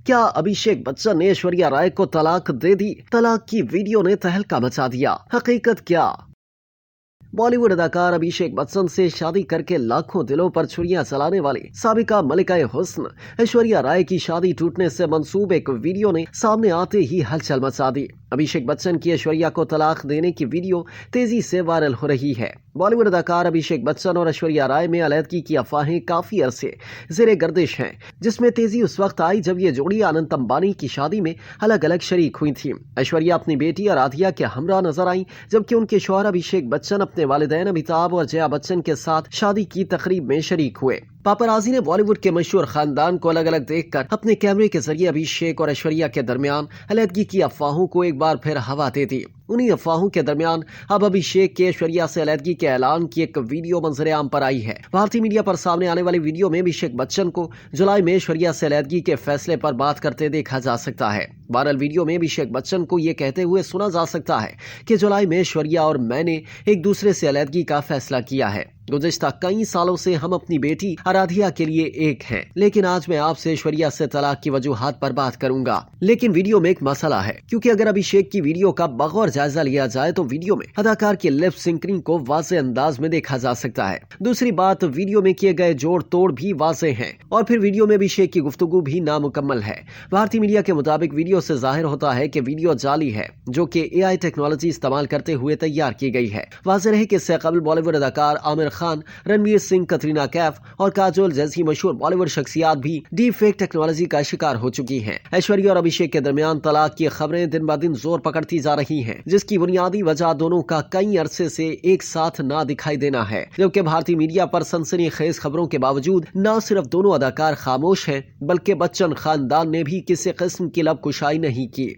کیا ابھیشیک بچن نے ایشوریا رائے کو طلاق دے دی؟ طلاق کی ویڈیو نے تہلکہ مچا دیا، حقیقت کیا؟ بالی ووڈ اداکار ابھیشیک بچن سے شادی کر کے لاکھوں دلوں پر چھریاں چلانے والی سابقہ ملکہ حسن ایشوریا رائے کی شادی ٹوٹنے سے منسوب ایک ویڈیو نے سامنے آتے ہی ہلچل مچا دی۔ ابھیشیک بچن کی ایشوریا کو طلاق دینے کی ویڈیو تیزی سے وائرل ہو رہی ہے۔ بالی ووڈ اداکار ابھیشیک بچن اور ایشوریا رائے میں علیحدگی کی افواہیں کافی عرصے زیر گردش ہیں، جس میں تیزی اس وقت آئی جب یہ جوڑی اننت امبانی کی شادی میں الگ الگ شریک ہوئی تھی۔ ایشوریا اپنی بیٹی آرادھیا کے ہمراہ نظر آئیں، جبکہ ان کے شوہر ابھیشیک بچن اپنے والدین امیتابھ اور جیا بچن کے ساتھ شادی کی تقریب میں شریک ہوئے۔ پاپارازی نے بالی ووڈ کے مشہور خاندان کو الگ الگ دیکھ کر اپنے کیمرے کے ذریعے ابھیشیک اور ایشوریا کے درمیان علیحدگی کی افواہوں کو ایک بار پھر ہوا دے دی۔ انہی افواہوں کے درمیان اب ابھیشیک کے ایشوریا سے علیحدگی کے اعلان کی ایک ویڈیو منظر عام پر آئی ہے۔ بھارتی میڈیا پر سامنے آنے والی ویڈیو میں ابھیشیک بچن کو جولائی میں ایشوریا سے علیحدگی کے فیصلے پر بات کرتے دیکھا جا سکتا ہے۔ وائرل ویڈیو میں ابھیشیک بچن کو یہ کہتے ہوئے سنا جا سکتا ہے کہ جولائی میں ایشوریا اور میں نے ایک دوسرے سے علیحدگی کا فیصلہ کیا ہے۔ گزشتہ کئی سالوں سے ہم اپنی بیٹی آرادھیا کے لیے ایک ہیں، لیکن آج میں آپ سے ایشوریا سے طلاق کی وجوہات پر بات کروں گا۔ لیکن ویڈیو میں ایک مسئلہ ہے، کیونکہ اگر ابھیشیک کی ویڈیو کا بغور جائزہ لیا جائے تو ویڈیو میں اداکار کی لپ سنکنگ کو واضح انداز میں دیکھا جا سکتا ہے۔ دوسری بات، ویڈیو میں کیے گئے جوڑ توڑ بھی واضح ہیں، اور پھر ویڈیو میں ابھیشیک کی گفتگو بھی نامکمل ہے۔ بھارتی میڈیا کے مطابق ویڈیو سے ظاہر ہوتا ہے کہ ویڈیو جعلی ہے، جو کہ AI ٹیکنالوجی استعمال کرتے ہوئے تیار کی گئی ہے۔ واضح رہے کہ اس سے قبل بالی ووڈ اداکار عامر خان، رنویر سنگھ، کترینہ کیف اور کاجول جیسی مشہور بالی ووڈ شخصیات بھی ڈیپ فیک ٹیکنالوجی کا شکار ہو چکی ہیں۔ ایشوریا اور ابھیشیک کے درمیان طلاق کی خبریں دن بہ دن زور پکڑتی جا رہی ہیں، جس کی بنیادی وجہ دونوں کا کئی عرصے سے ایک ساتھ نہ دکھائی دینا ہے۔ جبکہ بھارتی میڈیا پر سنسنی خیز خبروں کے باوجود نہ صرف دونوں اداکار خاموش ہیں، بلکہ بچن خاندان نے بھی کسی قسم کی لب کشائی نہیں کی۔